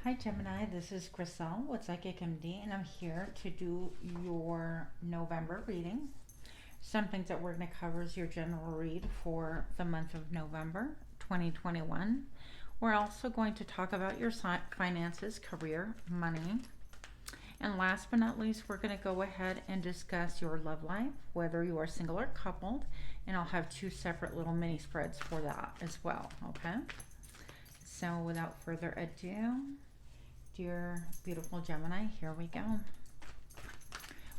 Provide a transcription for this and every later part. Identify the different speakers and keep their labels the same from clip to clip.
Speaker 1: Hi Gemini, this is Griselle with Psychic MD, and I'm here to do your November reading. Some things that we're going to cover is your general read for the month of November 2021. We're also going to talk about your finances, career, money. And last but not least, we're going to go ahead and discuss your love life, whether you are single or coupled. And I'll have two separate little mini spreads for that as well, okay? So without further ado, dear beautiful Gemini, here we go.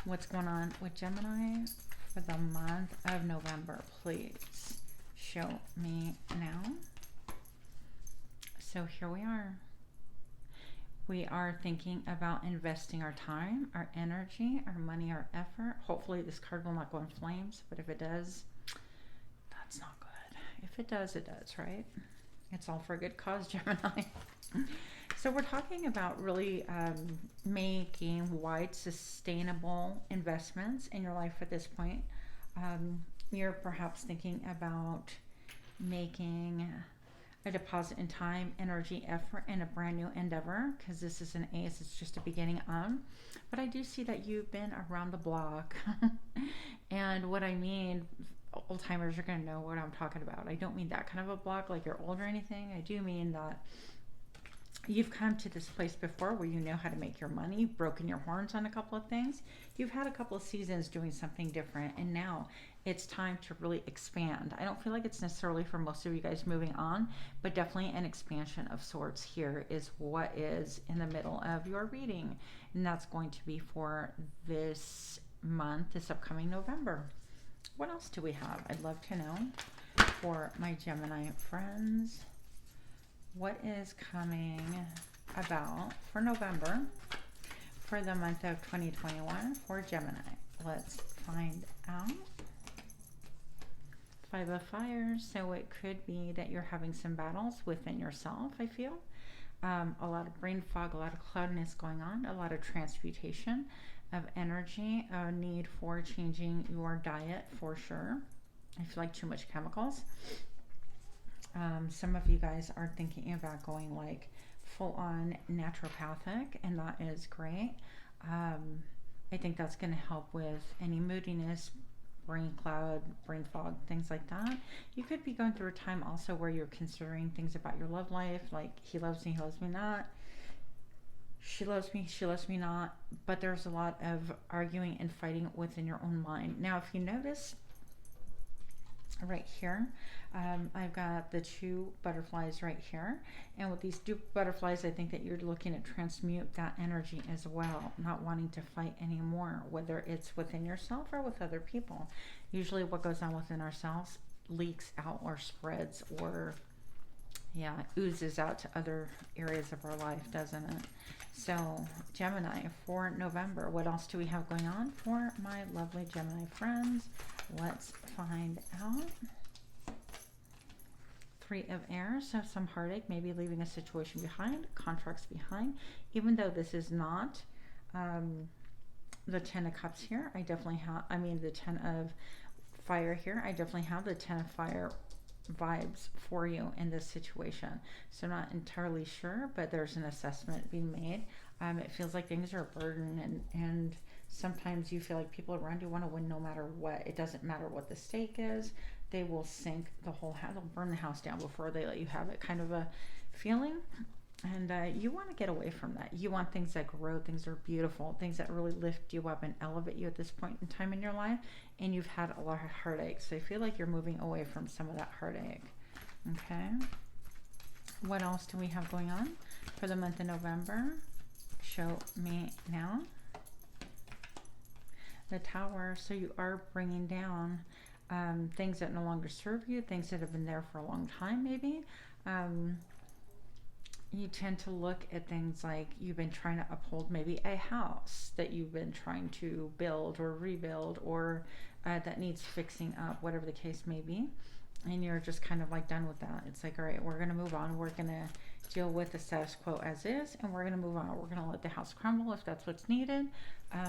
Speaker 1: What's going on with Gemini for the month of November? Please show me now. So here we are. We are thinking about investing our time, our energy, our money, our effort. Hopefully this card will not go in flames, but if it does, that's not good. If it does, it does, right? It's all for a good cause, Gemini. So we're talking about really making wide, sustainable investments in your life at this point. You're perhaps thinking about making a deposit in time, energy, effort, and a brand new endeavor, because this is an ace, it's just a beginning of. But I do see that you've been around the block. And what I mean, old timers are going to know what I'm talking about. I don't mean that kind of a block like you're old or anything. I do mean that you've come to this place before where you know how to make your money. You've broken your horns on a couple of things. You've had a couple of seasons doing something different, and now it's time to really expand. I don't feel like it's necessarily for most of you guys moving on, but definitely an expansion of sorts here is what is in the middle of your reading. And that's going to be for this month, this upcoming November. What else do we have? I'd love to know for my Gemini friends. What is coming about for November for the month of 2021 for Gemini? Let's find out. Five of Fire. So it could be that you're having some battles within yourself, I feel. A lot of brain fog, a lot of cloudiness going on, a lot of transmutation of energy, a need for changing your diet for sure. I feel like too much chemicals. Some of you guys are thinking about going like full on naturopathic, and that is great. I think that's going to help with any moodiness, brain cloud, brain fog, things like that. You could be going through a time also where you're considering things about your love life, like he loves me not. She loves me not. But there's a lot of arguing and fighting within your own mind. Now, if you notice right here, I've got the two butterflies right here, and with these two butterflies I think that you're looking to transmute that energy as well, not wanting to fight anymore, whether it's within yourself or with other people. Usually what goes on within ourselves leaks out or spreads or oozes out to other areas of our life, doesn't it? So Gemini for November, what else do we have going on for my lovely Gemini friends? Let's find out. Three of Air, so some heartache, maybe leaving a situation behind, contracts behind, even though this is not the 10 of Cups here. I definitely have, the 10 of Fire here. I definitely have the 10 of Fire vibes for you in this situation. So not entirely sure, but there's an assessment being made. It feels like things are a burden, and sometimes you feel like people around you want to win no matter what. It doesn't matter what the stake is. They will sink the whole house, they'll burn the house down before they let you have it, kind of a feeling. And you want to get away from that. You want things that grow, things that are beautiful, things that really lift you up and elevate you at this point in time in your life. And you've had a lot of heartache. So I feel like you're moving away from some of that heartache. Okay. What else do we have going on for the month of November? Show me now. The Tower. So you are bringing down things that no longer serve you, things that have been there for a long time maybe. You tend to look at things like you've been trying to uphold maybe a house that you've been trying to build or rebuild, or that needs fixing up, whatever the case may be. And you're just kind of like done with that. It's like, all right, we're going to move on. We're going to deal with the status quo as is, and we're going to move on. We're going to let the house crumble if that's what's needed.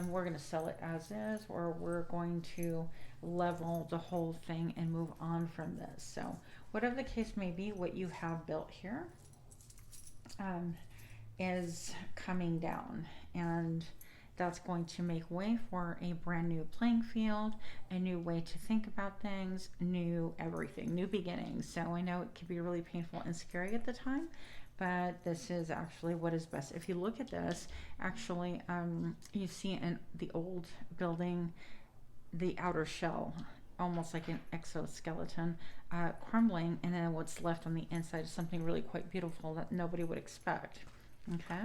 Speaker 1: We're going to sell it as is, or we're going to level the whole thing and move on from this. So whatever the case may be, what you have built here, is coming down, and that's going to make way for a brand new playing field, a new way to think about things, new everything, new beginnings. So I know it can be really painful and scary at the time, but this is actually what is best. If you look at this, actually, you see in the old building, the outer shell, almost like an exoskeleton, crumbling, and then what's left on the inside is something really quite beautiful that nobody would expect. Okay.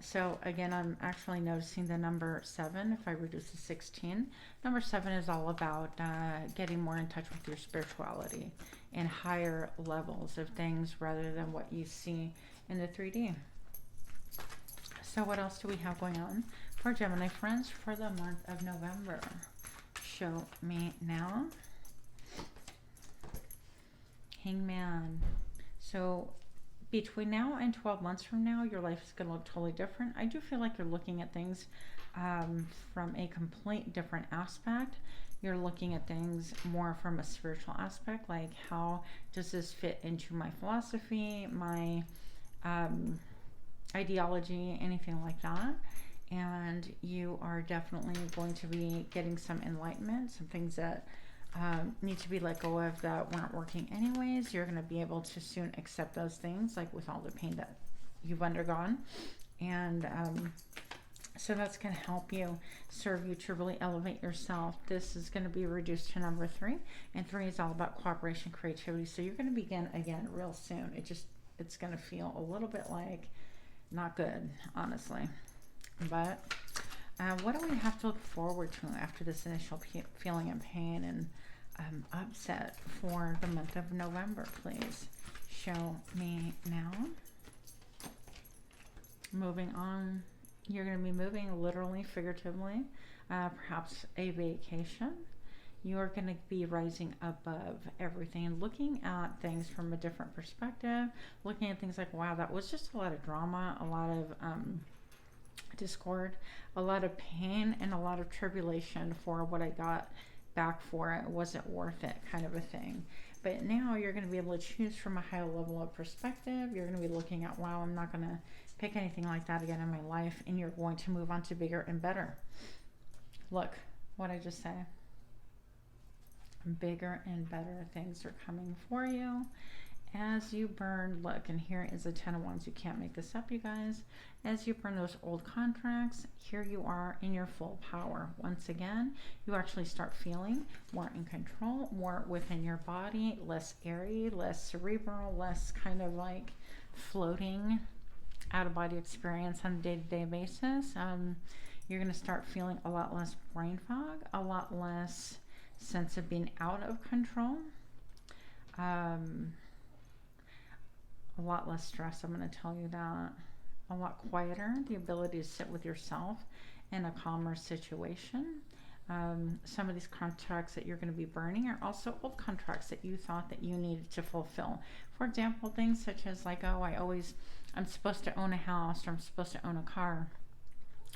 Speaker 1: So again, I'm actually noticing the number 7. If I reduce to 16, number 7 is all about getting more in touch with your spirituality and higher levels of things rather than what you see in the 3D. So what else do we have going on for Gemini friends for the month of November? Show me now. Hangman. So between now and 12 months from now, your life is going to look totally different. I do feel like you're looking at things from a complete different aspect. You're looking at things more from a spiritual aspect, like how does this fit into my philosophy, my ideology, anything like that. And you are definitely going to be getting some enlightenment, some things that need to be let go of that weren't working anyways. You're going to be able to soon accept those things, like with all the pain that you've undergone. And so that's going to help you, serve you to really elevate yourself. This is going to be reduced to number 3, and 3 is all about cooperation, creativity. So you're going to begin again real soon. It's going to feel a little bit like not good, honestly. But what do we have to look forward to after this initial feeling of pain and upset for the month of November, please? Show me now. Moving on. You're going to be moving literally, figuratively, perhaps a vacation. You're going to be rising above everything and looking at things from a different perspective, looking at things like, wow, that was just a lot of drama, a lot of discord, a lot of pain, and a lot of tribulation for what I got back for it. Wasn't worth it, kind of a thing. But now you're going to be able to choose from a higher level of perspective. You're going to be looking at, wow, I'm not going to pick anything like that again in my life, and you're going to move on to bigger and better. Look what I just said. Bigger and better things are coming for you as you burn. Look, and here is a 10 of Wands. You can't make this up, you guys. As you burn those old contracts, here you are in your full power. Once again, you actually start feeling more in control, more within your body, less airy, less cerebral, less kind of like floating out of body experience on a day-to-day basis. You're going to start feeling a lot less brain fog, a lot less sense of being out of control, a lot less stress. I'm going to tell you that. A lot quieter, the ability to sit with yourself in a calmer situation. Some of these contracts that you're going to be burning are also old contracts that you thought that you needed to fulfill. For example, things such as like, oh, I'm supposed to own a house, or I'm supposed to own a car,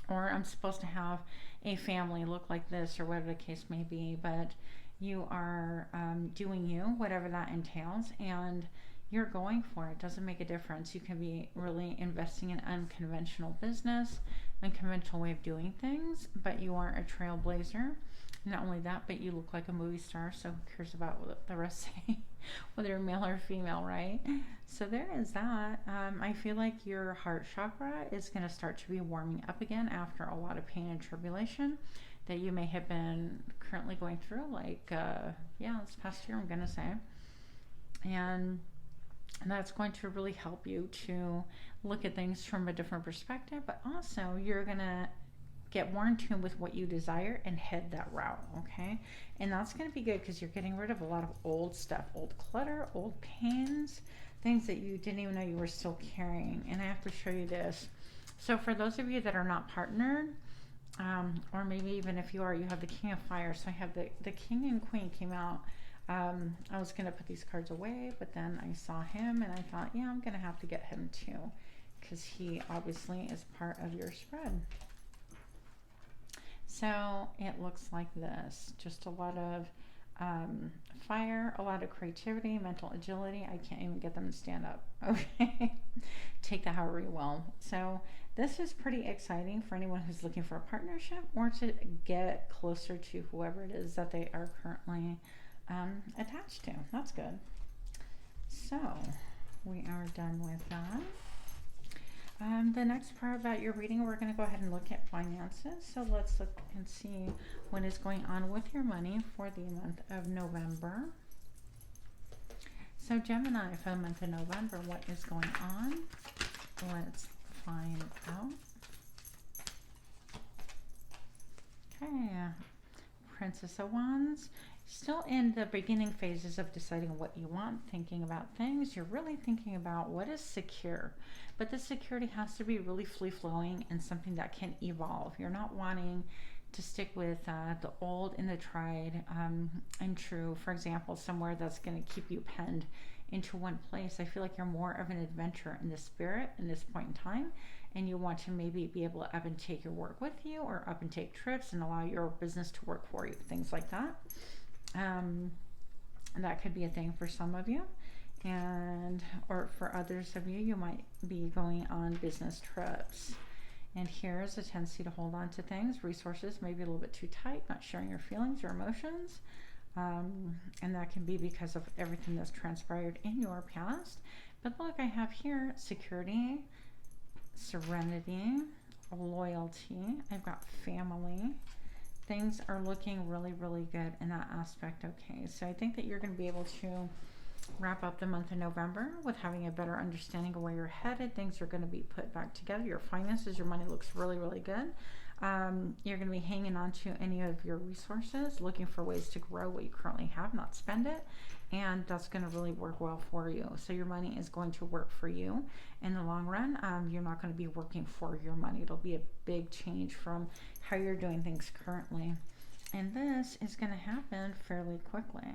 Speaker 1: or I'm supposed to have a family look like this, or whatever the case may be. But you are doing you, whatever that entails, and you're going for it. Doesn't make a difference. You can be really investing in unconventional business, unconventional way of doing things, but you are a trailblazer. Not only that, but you look like a movie star, so who cares about what the rest say, whether you're male or female, right? So there is that. I feel like your heart chakra is going to start to be warming up again after a lot of pain and tribulation that you may have been currently going through, like, this past year, I'm going to say. And that's going to really help you to look at things from a different perspective, but also you're going to get more in tune with what you desire and head that route, okay? And that's going to be good because you're getting rid of a lot of old stuff, old clutter, old pains, things that you didn't even know you were still carrying. And I have to show you this. So for those of you that are not partnered, or maybe even if you are, you have the King of Fire. So I have the King and Queen came out. I was going to put these cards away, but then I saw him and I thought, yeah, I'm going to have to get him too, because he obviously is part of your spread. So it looks like this. Just a lot of Fire, a lot of creativity, mental agility. I can't even get them to stand up. Okay. Take that however you will. So this is pretty exciting for anyone who's looking for a partnership or to get closer to whoever it is that they are currently attached to. That's good. So we are done with that. The next part about your reading, we're going to go ahead and look at finances. So let's look and see what is going on with your money for the month of November. So Gemini, for the month of November, what is going on? Let's find out. Okay, Princess of Wands. Still in the beginning phases of deciding what you want, thinking about things. You're really thinking about what is secure. But the security has to be really free-flowing and something that can evolve. You're not wanting to stick with the old and the tried and true. For example, somewhere that's going to keep you penned into one place. I feel like you're more of an adventurer in the spirit in this point in time. And you want to maybe be able to up and take your work with you or up and take trips and allow your business to work for you. Things like that. That could be a thing for some of you, and or for others of you, you might be going on business trips. And here's a tendency to hold on to things, resources maybe a little bit too tight, not sharing your feelings or emotions, and that can be because of everything that's transpired in your past. But look, I have here security, serenity, loyalty. I've got family. Things are looking really, really good in that aspect. Okay, so I think that you're going to be able to wrap up the month of November with having a better understanding of where you're headed. Things are going to be put back together. Your finances, your money looks really, really good. You're going to be hanging on to any of your resources, looking for ways to grow what you currently have, not spend it. And that's going to really work well for you. So your money is going to work for you in the long run. You're not going to be working for your money. It'll be a big change from how you're doing things currently. And this is going to happen fairly quickly.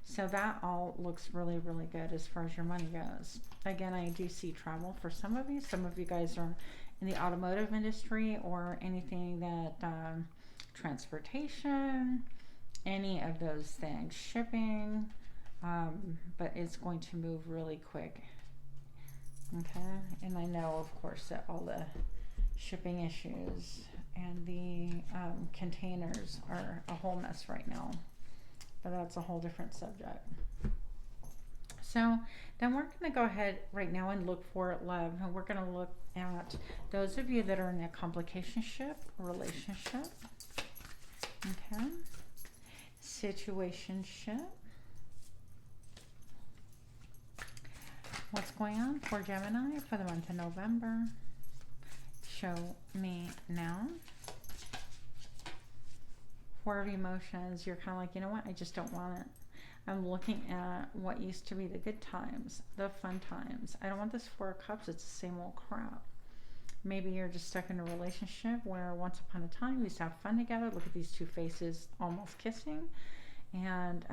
Speaker 1: So that all looks really, really good as far as your money goes. Again, I do see travel for some of you. Some of you guys are in the automotive industry or anything that transportation, any of those things, shipping, but it's going to move really quick. Okay, and I know, of course, that all the shipping issues and the containers are a whole mess right now, but that's a whole different subject. So then we're going to go ahead right now and look for love, and we're going to look at those of you that are in a complicationship, relationship, okay, situationship. What's going on for Gemini for the month of November? Show me now. Four of emotions. You're kind of like, you know what? I just don't want it. I'm looking at what used to be the good times, the fun times. I don't want this Four of Cups. It's the same old crap. Maybe you're just stuck in a relationship where once upon a time you used to have fun together. Look at these two faces almost kissing. And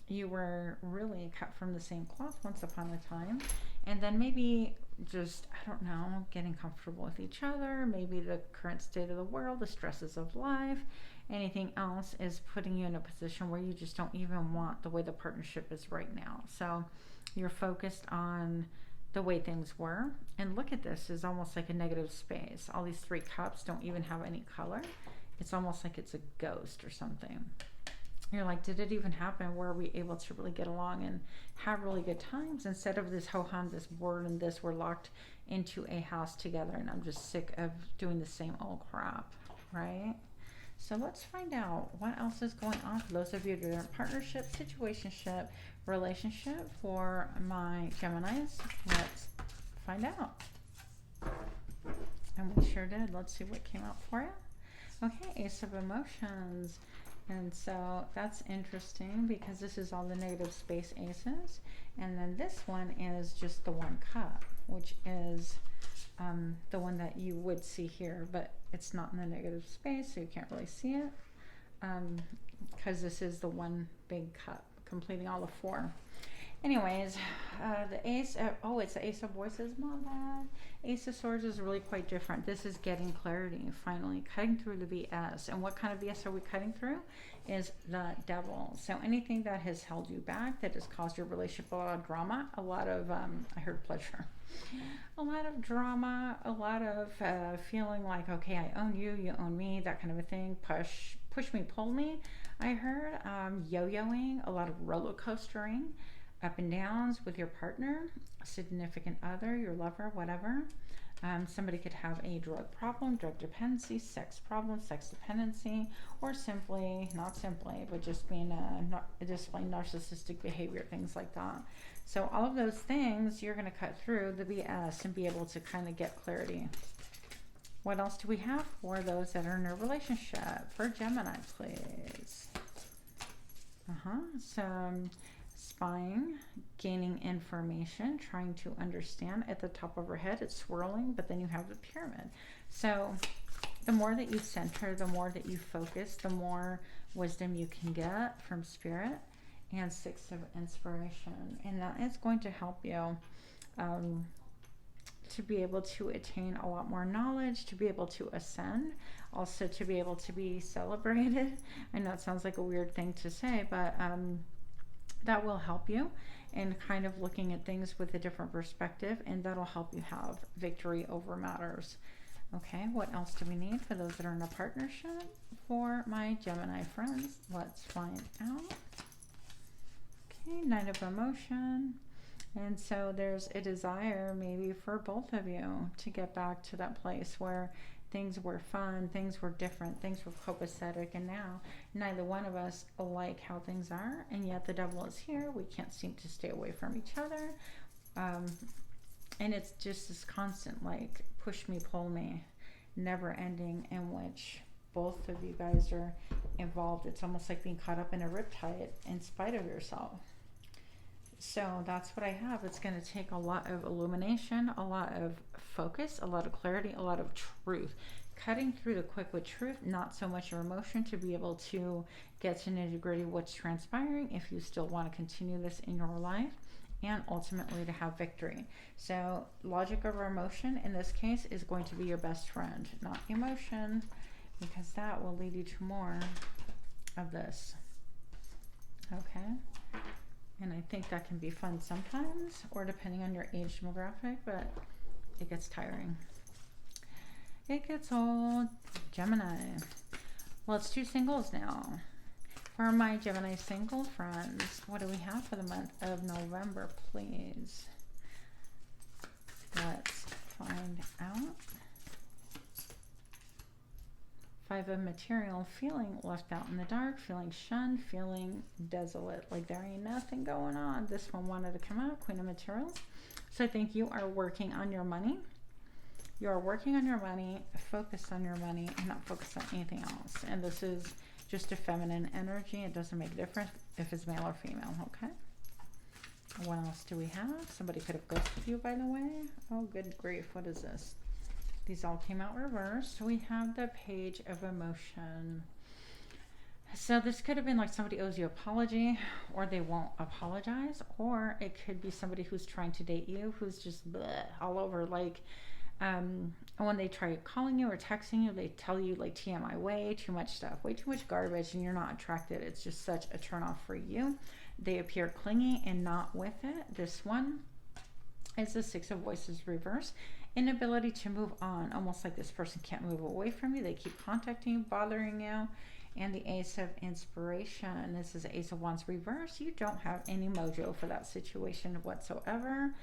Speaker 1: you were really cut from the same cloth once upon a time. And then maybe just, I don't know, getting comfortable with each other. Maybe the current state of the world, the stresses of life, anything else is putting you in a position where you just don't even want the way the partnership is right now. So you're focused on the way things were. And look at this, is almost like a negative space. All these three cups don't even have any color. It's almost like it's a ghost or something. You're like, did it even happen? Were we able to really get along and have really good times? Instead of this ho-hum, this bored and this, we're locked into a house together and I'm just sick of doing the same old crap, right? So let's find out what else is going on for those of you that are in partnership, situationship, relationship for my Geminis. Let's find out. And we sure did. Let's see what came out for you. Okay, Ace of Emotions. And so that's interesting because this is all the negative space aces. And then this one is just the one cup, which is the one that you would see here, but it's not in the negative space, so you can't really see it because this is the one big cup completing all the four. Anyways, the Ace of, oh, it's the Ace of Voices, my bad. Ace of Swords is really quite different. This is getting clarity, finally, cutting through the BS. And what kind of BS are we cutting through? Is the Devil. So anything that has held you back, that has caused your relationship a lot of drama, a lot of, I heard pleasure, a lot of drama, a lot of feeling like, okay, I own you, you own me, that kind of a thing. Push me, pull me. I heard yo-yoing, a lot of roller coastering, up and downs with your partner, significant other, your lover, whatever. Somebody could have a drug problem, drug dependency, sex problem, sex dependency, or simply, not simply, but just being displaying narcissistic behavior, things like that. So all of those things, you're going to cut through the BS and be able to kind of get clarity. What else do we have for those that are in a relationship? For Gemini, please. Some spying, gaining information, trying to understand. At the top of her head, it's swirling, but then you have the pyramid. So the more that you center, the more that you focus, the more wisdom you can get from Spirit. And Six of Inspiration. And that is going to help you to be able to attain a lot more knowledge, to be able to ascend, also to be able to be celebrated. I know it sounds like a weird thing to say, but that will help you in kind of looking at things with a different perspective, and that'll help you have victory over matters. Okay, what else do we need for those that are in a partnership? For my Gemini friends, let's find out. Okay, Knight of Emotion. And so there's a desire maybe for both of you to get back to that place where things were fun, things were different, things were copacetic, and now neither one of us like how things are, and yet the Devil is here. We can't seem to stay away from each other. And it's just this constant, like, push me, pull me, never ending, in which both of you guys are involved. It's almost like being caught up in a riptide in spite of yourself. So that's what I have. It's going to take a lot of illumination, a lot of focus, a lot of clarity, a lot of truth. Cutting through the quick with truth, not so much your emotion, to be able to get to nitty-gritty what's transpiring if you still want to continue this in your life, and ultimately to have victory. So logic over emotion in this case is going to be your best friend, not emotion, because that will lead you to more of this. Okay? And I think that can be fun sometimes, or depending on your age demographic, but it gets tiring. It gets old. Gemini. Well, it's two singles now. For my Gemini single friends, what do we have for the month of November, please? Let's find out. Five of Material, feeling left out in the dark, feeling shunned, feeling desolate, like there ain't nothing going on. This one wanted to come out, Queen of Materials. So I think you are working on your money. You are working on your money, focused on your money, and not focused on anything else. And this is just a feminine energy. It doesn't make a difference if it's male or female, okay? What else do we have? Somebody could have ghosted you, by the way. Oh, good grief. What is this? These all came out reversed. We have the Page of Emotion. So this could have been like somebody owes you an apology, or they won't apologize, or it could be somebody who's trying to date you, who's just bleh, all over. Like when they try calling you or texting you, they tell you like TMI, way too much stuff, way too much garbage, and you're not attracted. It's just such a turn off for you. They appear clingy and not with it. This one is the Six of Voices reverse. Inability to move on, almost like this person can't move away from you. They keep contacting you, bothering you. And the Ace of Inspiration. This is Ace of Wands reverse. You don't have any mojo for that situation whatsoever.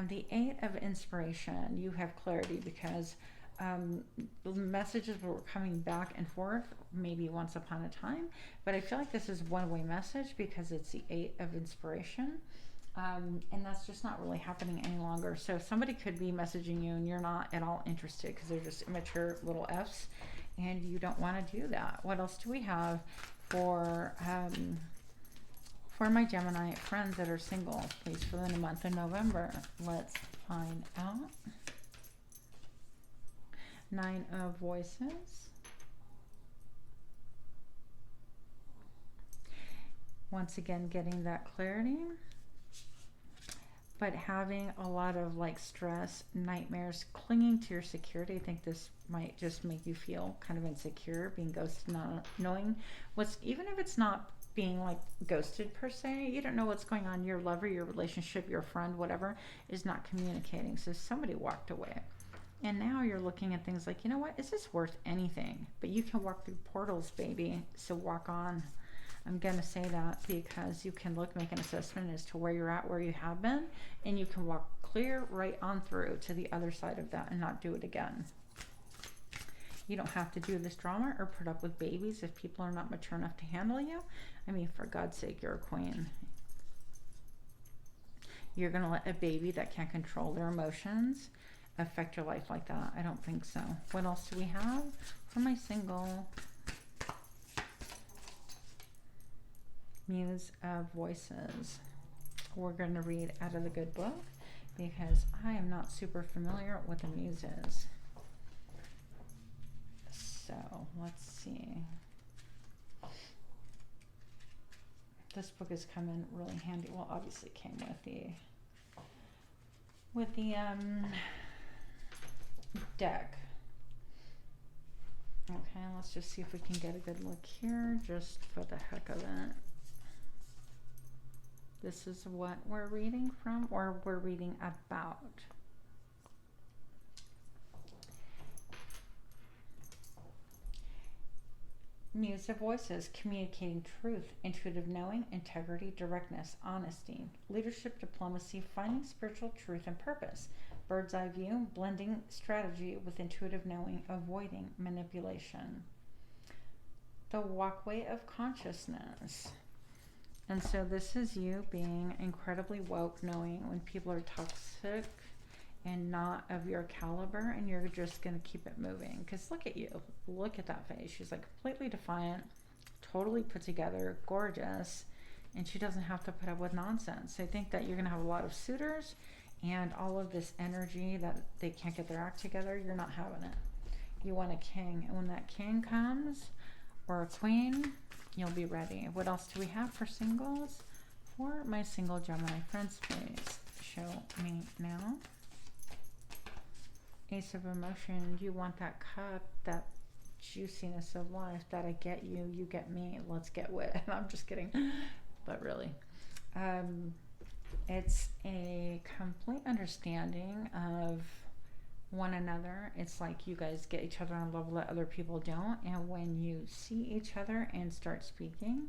Speaker 1: The Eight of Inspiration. You have clarity because the messages were coming back and forth maybe once upon a time. But I feel like this is one-way message because it's the Eight of Inspiration. And that's just not really happening any longer. So somebody could be messaging you and you're not at all interested because they're just immature little F's, and you don't want to do that. What else do we have for my Gemini friends that are single, please, for the month of November? Let's find out. Nine of Voices. Once again, getting that clarity. but having a lot of like stress, nightmares, clinging to your security. I think this might just make you feel kind of insecure, being ghosted, not knowing what's, even if it's not being like ghosted per se, you don't know what's going on. Your lover, your relationship, your friend, whatever, is not communicating. So somebody walked away. And now you're looking at things like, you know what, is this worth anything? But you can walk through portals, baby. So walk on. I'm going to say that because you can look, make an assessment as to where you're at, where you have been, and you can walk clear right on through to the other side of that and not do it again. You don't have to do this drama or put up with babies if people are not mature enough to handle you. I mean, for God's sake, you're a queen. You're going to let a baby that can't control their emotions affect your life like that? I don't think so. What else do we have for my single? Muse of Voices. We're going to read out of the good book because I am not super familiar with the Muses. So let's see. This book has come in really handy. Well, obviously it came with the deck. Okay, let's just see if we can get a good look here, just for the heck of it. This is what we're reading from, or we're reading about. Muse of Voices, communicating truth, intuitive knowing, integrity, directness, honesty, leadership, diplomacy, finding spiritual truth and purpose, bird's eye view, blending strategy with intuitive knowing, avoiding manipulation. The walkway of consciousness. And so this is you being incredibly woke, knowing when people are toxic and not of your caliber, and you're just going to keep it moving. Because look at you. Look at that face. She's like completely defiant, totally put together, gorgeous, and she doesn't have to put up with nonsense. I think that you're going to have a lot of suitors, and all of this energy that they can't get their act together, you're not having it. You want a king, and when that king comes, or a queen, you'll be ready. What else do we have for singles? For my single Gemini friends, please show me now. Ace of Emotion. You want that cup, that juiciness of life, that I get you, you get me, let's get wet. I'm just kidding, but really. It's a complete understanding of one another. It's like you guys get each other on a level that other people don't, and when you see each other and start speaking,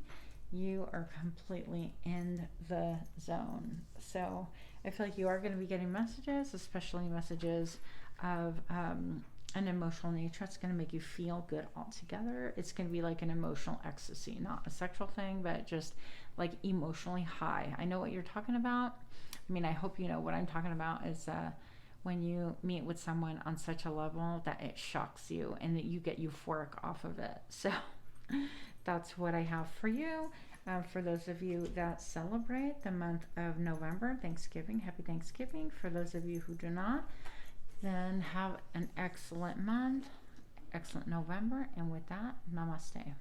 Speaker 1: you are completely in the zone. So I feel like you are going to be getting messages, especially messages of an emotional nature. It's going to make you feel good altogether. It's going to be like an emotional ecstasy, not a sexual thing, but just like emotionally high. I know what you're talking about. I mean, I hope you know what I'm talking about is when you meet with someone on such a level that it shocks you and that you get euphoric off of it. So that's what I have for you. For those of you that celebrate the month of November, Thanksgiving, happy Thanksgiving. For those of you who do not, then have an excellent month, excellent November, and with that, namaste.